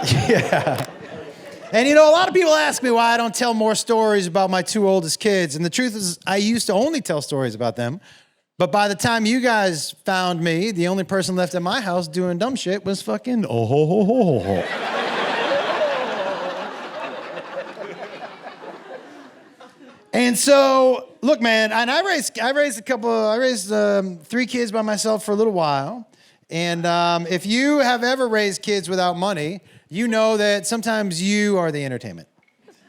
Yeah. And a lot of people ask me why I don't tell more stories about my two oldest kids. And the truth is, I used to only tell stories about them. But by the time you guys found me, the only person left at my house doing dumb shit was fucking oh ho ho ho ho ho. And so, look, man, and I raised 3 kids by myself for a little while. And if you have ever raised kids without money, you know that sometimes you are the entertainment,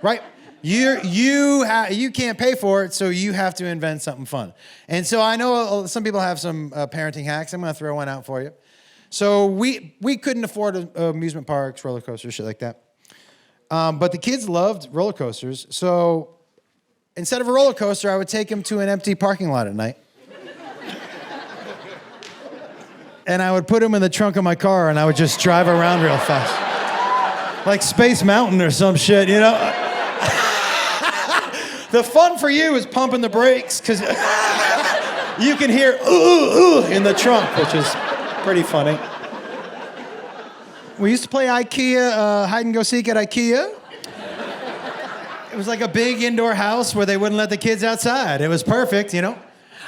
right? You can't pay for it, so you have to invent something fun. And so I know some people have some parenting hacks. I'm going to throw one out for you. So we couldn't afford amusement parks, roller coasters, shit like that. But the kids loved roller coasters. So instead of a roller coaster, I would take them to an empty parking lot at night. And I would put them in the trunk of my car, and I would just drive around real fast. Like Space Mountain or some shit, The fun for you is pumping the brakes, because you can hear ooh, ooh in the trunk, which is pretty funny. We used to play IKEA, hide and go seek at IKEA. It was like a big indoor house where they wouldn't let the kids outside. It was perfect,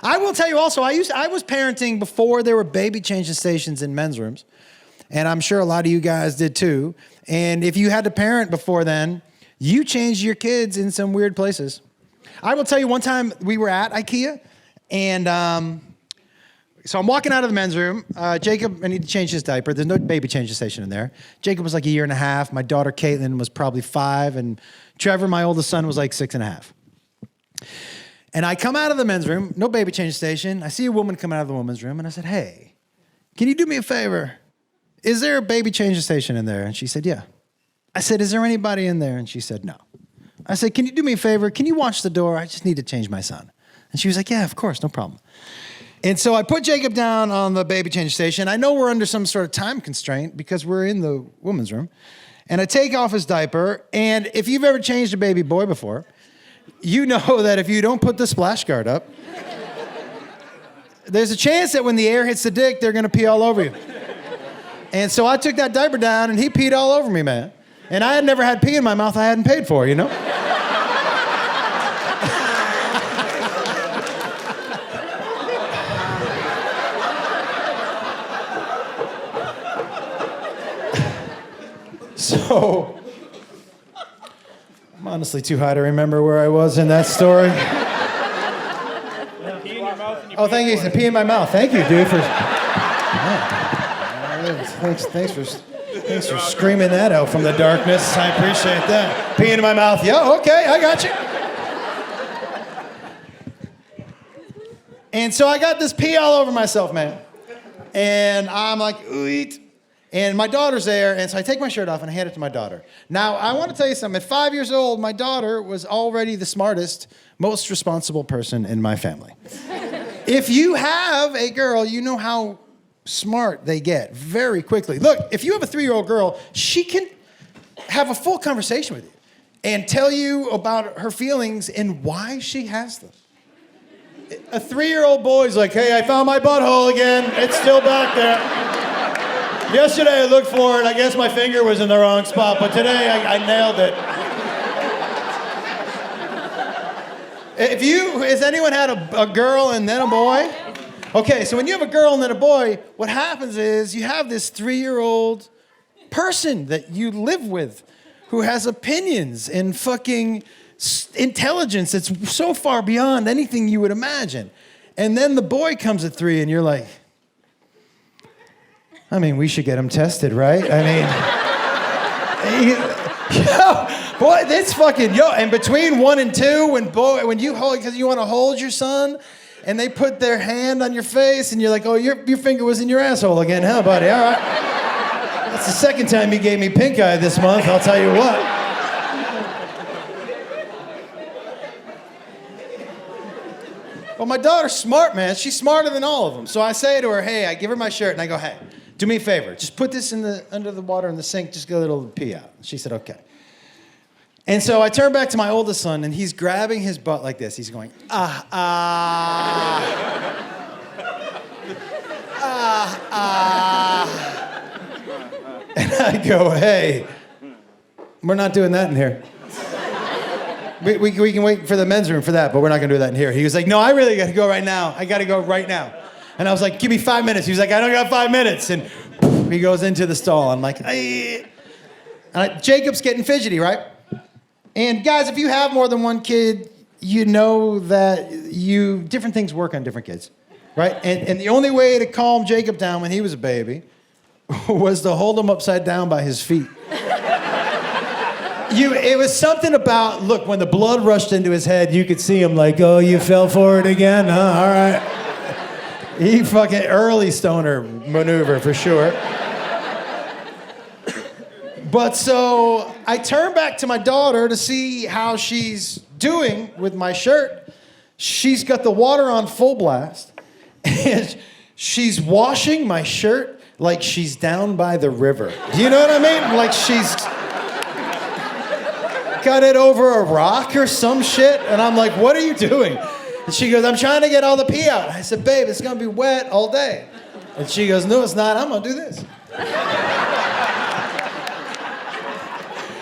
I will tell you also, I was parenting before there were baby changing stations in men's rooms. And I'm sure a lot of you guys did too. And if you had to parent before then, you changed your kids in some weird places. I will tell you, one time we were at IKEA, and so I'm walking out of the men's room. Jacob, I need to change his diaper. There's no baby changing station in there. Jacob was like 1.5 years. My daughter, Caitlin, was probably 5. And Trevor, my oldest son, was like 6.5. And I come out of the men's room, no baby changing station. I see a woman come out of the women's room, and I said, hey, can you do me a favor? Is there a baby changing station in there? And she said, yeah. I said, is there anybody in there? And she said, no. I said, can you do me a favor? Can you watch the door? I just need to change my son. And she was like, yeah, of course, no problem. And so I put Jacob down on the baby changing station. I know we're under some sort of time constraint because we're in the women's room. And I take off his diaper. And if you've ever changed a baby boy before, you know that if you don't put the splash guard up, there's a chance that when the air hits the dick, they're going to pee all over you. And so I took that diaper down, and he peed all over me, man. And I had never had pee in my mouth I hadn't paid for, So, I'm honestly too high to remember where I was in that story. Pee in your mouth and you Oh, thank you. Pee in my mouth. Thank you, dude, for... Thanks for screaming that out from the darkness. I appreciate that. Pee in my mouth. Yeah, okay, I got you. And so I got this pee all over myself, man. And I'm like, ooh, eat. And my daughter's there, and so I take my shirt off and I hand it to my daughter. Now, I want to tell you something. At 5 years old, my daughter was already the smartest, most responsible person in my family. If you have a girl, you know how smart they get very quickly. Look, if you have a 3-year-old girl, she can have a full conversation with you and tell you about her feelings and why she has them. A 3-year-old boy's like, hey, I found my butthole again. It's still back there. Yesterday I looked for it. I guess my finger was in the wrong spot, but today I nailed it. Has anyone had a girl and then a boy? Okay, so when you have a girl and then a boy, what happens is you have this 3-year-old person that you live with who has opinions and fucking intelligence that's so far beyond anything you would imagine. And then the boy comes at 3 and you're like, we should get him tested, right? Boy, that's fucking, and between 1 and 2, when you hold, because you want to hold your son, and they put their hand on your face, and you're like, oh, your finger was in your asshole again, huh, buddy? All right. That's the second time you gave me pink eye this month, I'll tell you what. Well, my daughter's smart, man. She's smarter than all of them. So I say to her, hey, I give her my shirt, and I go, hey, do me a favor. Just put this under the water in the sink. Just get a little pee out. She said, okay. And so I turn back to my oldest son, and he's grabbing his butt like this. He's going, And I go, hey, We're not doing that in here. We can wait for the men's room for that, but we're not going to do that in here. He was like, no, I really got to go right now. I got to go right now. And I was like, give me 5 minutes. He was like, I don't got 5 minutes. And he goes into the stall. I'm like, hey. Jacob's getting fidgety, right? And guys, if you have more than one kid, you know that different things work on different kids, right? And the only way to calm Jacob down when he was a baby was to hold him upside down by his feet. It was something about, look, when the blood rushed into his head, you could see him like, oh, you fell for it again? Huh? All right. He fucking early stoner maneuver for sure. But so I turned back to my daughter to see how she's doing with my shirt. She's got the water on full blast. And she's washing my shirt like she's down by the river. Do you know what I mean? Like she's got it over a rock or some shit. And I'm like, what are you doing? And she goes, I'm trying to get all the pee out. I said, babe, it's going to be wet all day. And she goes, no, it's not. I'm going to do this.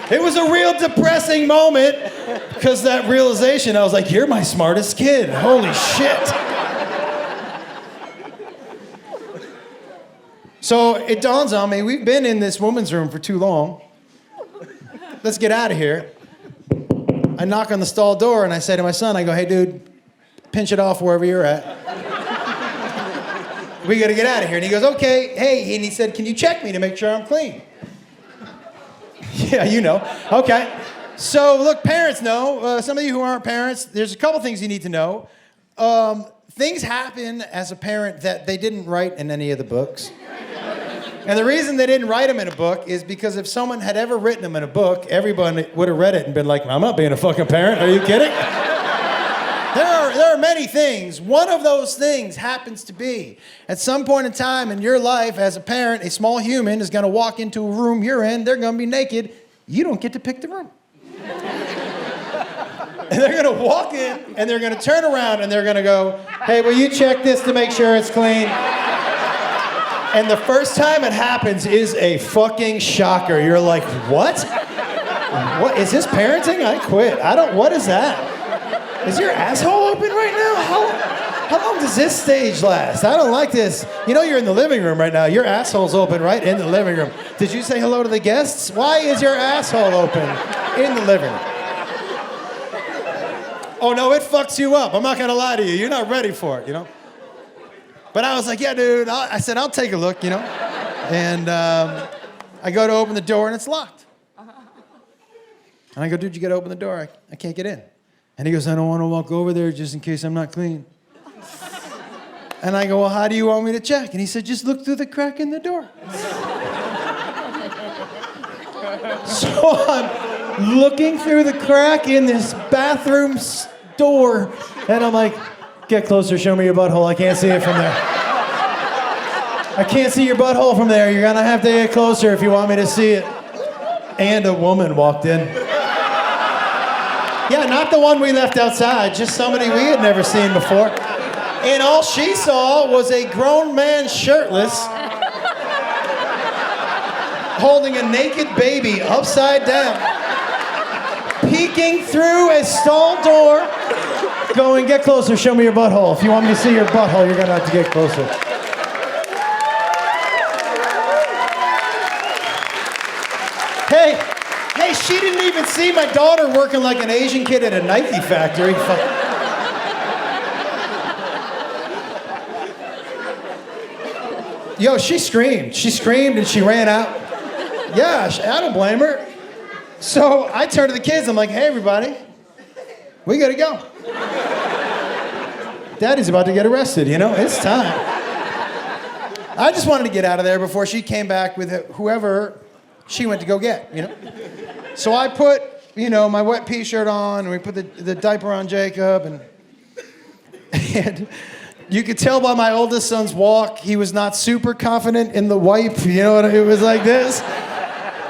It was a real depressing moment because that realization, I was like, you're my smartest kid. Holy shit. So it dawns on me, we've been in this woman's room for too long. Let's get out of here. I knock on the stall door and I say to my son, I go, hey, dude, pinch it off wherever you're at. We got to get out of here. And he goes, okay, hey. And he said, can you check me to make sure I'm clean? Yeah, you know. Okay. So, look, parents know. Some of you who aren't parents, there's a couple things you need to know. Things happen as a parent that they didn't write in any of the books. And the reason they didn't write them in a book is because if someone had ever written them in a book, everyone would have read it and been like, I'm not being a fucking parent. Are you kidding? There are many things. One of those things happens to be, at some point in time in your life as a parent, a small human is going to walk into a room you're in. They're going to be naked. You don't get to pick the room. And they're going to walk in, and they're going to turn around, and they're going to go, hey, will you check this to make sure it's clean? And the first time it happens is a fucking shocker. You're like, what? What? Is this parenting? I quit. What is that? Is your asshole open right now? How long does this stage last? I don't like this. You know you're in the living room right now. Your asshole's open right in the living room. Did you say hello to the guests? Why is your asshole open in the living room? Oh, no, it fucks you up. I'm not going to lie to you. You're not ready for it, you know? But I was like, yeah, dude. I said, I'll take a look, you know? And I go to open the door, and it's locked. And I go, dude, you got to open the door. I can't get in. And he goes, I don't want to walk over there just in case I'm not clean. And I go, well, how do you want me to check? And he said, just look through the crack in the door. So I'm looking through the crack in this bathroom door, and I'm like, get closer, show me your butthole. I can't see it from there. I can't see your butthole from there. You're going to have to get closer if you want me to see it. And a woman walked in. Yeah, not the one we left outside, just somebody we had never seen before. And all she saw was a grown man shirtless holding a naked baby upside down, peeking through a stall door, going, get closer, show me your butthole. If you want me to see your butthole, you're going to have to get closer. Hey, she didn't even see my daughter working like an Asian kid at a Nike factory. Yo, she screamed. She screamed and she ran out. Yeah, I don't blame her. So I turned to the kids. I'm like, hey, everybody, we got to go. Daddy's about to get arrested, you know? It's time. I just wanted to get out of there before she came back with whoever she went to go get, you know? So I put, you know, my wet pea shirt on, and we put the diaper on Jacob, and you could tell by my oldest son's walk, he was not super confident in the wipe, you know, it was like this.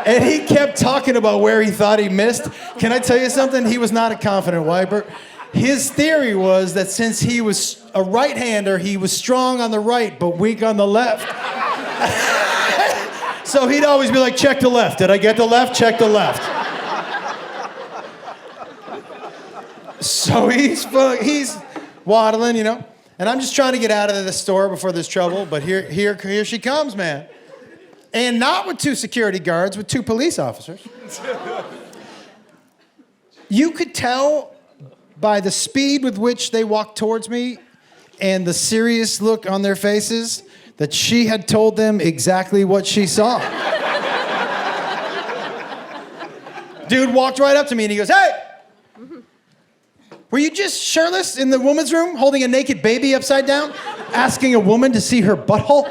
And he kept talking about where he thought he missed. Can I tell you something? He was not a confident wiper. His theory was that since he was a right-hander, he was strong on the right, but weak on the left. So he'd always be like, check the left. Did I get the left? Check the left. So he's waddling, you know, and I'm just trying to get out of the store before there's trouble. But here she comes, man, and not with 2 security guards, with 2 police officers. You could tell by the speed with which they walked towards me and the serious look on their faces that she had told them exactly what she saw. Dude walked right up to me and he goes, "Hey! Were you just shirtless in the woman's room holding a naked baby upside down, asking a woman to see her butthole?"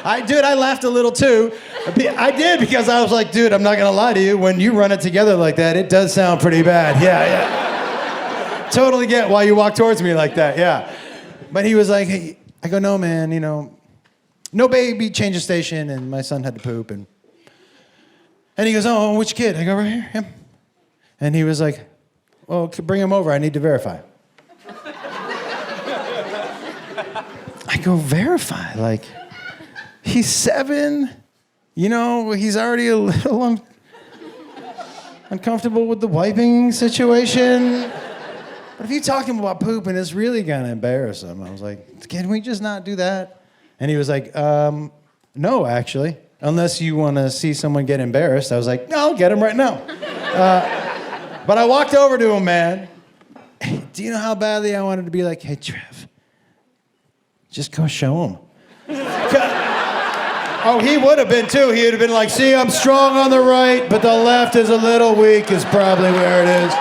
I laughed a little too. I did, because I was like, dude, I'm not gonna lie to you. When you run it together like that, it does sound pretty bad. Yeah. Totally get why you walk towards me like that, yeah. But he was like, hey, I go, no, man, you know, no baby, change of station, and my son had to poop, and he goes, oh, which kid? I go, right here, him. And he was like, well, bring him over, I need to verify. I go, verify? Like, he's 7, you know, he's already a little uncomfortable with the wiping situation. But if you talk to him about pooping, it's really gonna embarrass him. I was like, can we just not do that? And he was like, no, actually. Unless you want to see someone get embarrassed. I was like, no, I'll get him right now. But I walked over to him, man. Do you know how badly I wanted to be like, hey, Trev, just go show him. Oh, he would have been too. He would have been like, see, I'm strong on the right, but the left is a little weak is probably where it is.